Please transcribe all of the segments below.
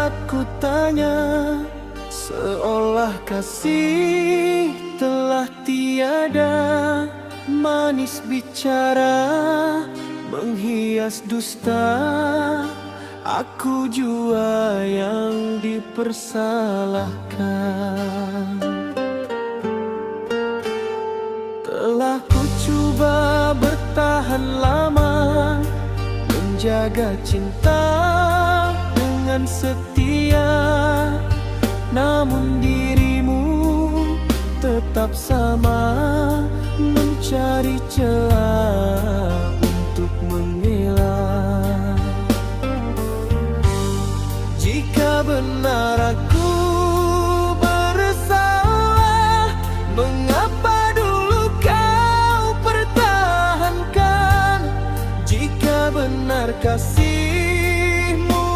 saat ku tanya, seolah kasih telah tiada. Manis bicara menghias dusta, aku jua yang dipersalahkan. Telah ku coba bertahan lama, menjaga cinta dengan setia, namun dirimu tetap sama, mencari celah untuk mengelak. Jika benar aku bersalah, mengapa dulu kau pertahankan? Jika benar kasihmu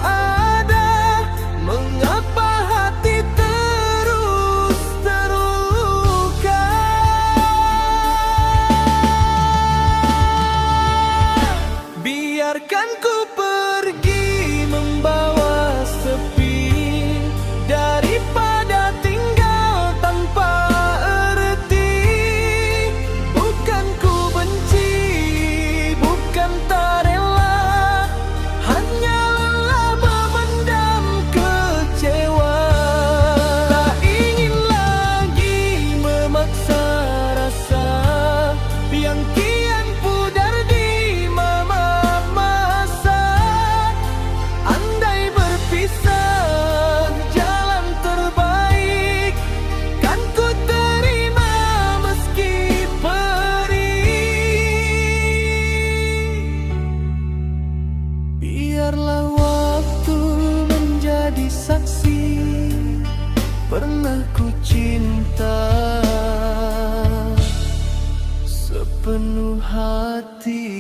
ada, mengapa hati terus terluka? Biarkan ku pergi membawa sepi, daripada tinggal tanpa erti. Bukan ku benci, bukan tak rela, hanya lelah memendam kecewa. Tak ingin lagi memaksa rasa yang kian pudar di mama masa. Andai berpisah jalan terbaik, kan ku terima meski perih. Biarlah waktu menjadi saksi, pernah ku cinta sepenuh hati.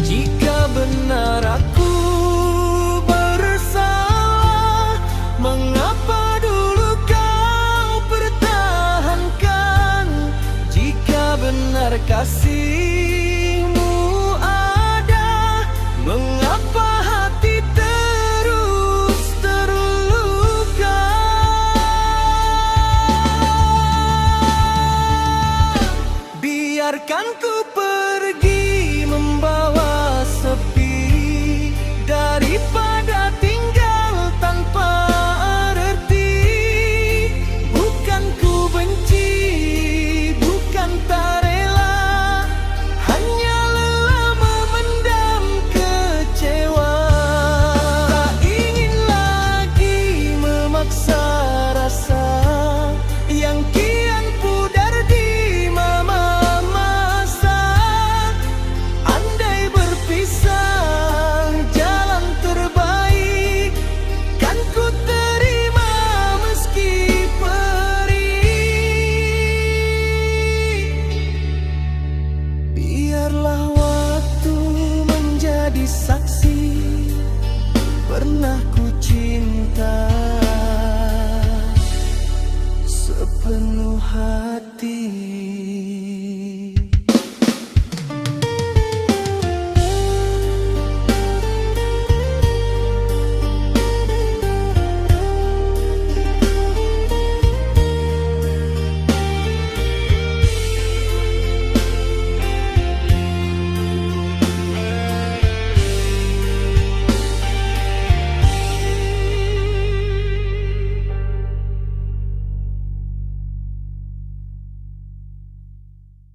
Jika benar aku bersalah, mengapa dulu kau pertahankan? Jika benar kasihmu ada, mengapa hati terus terluka? Biarkan ku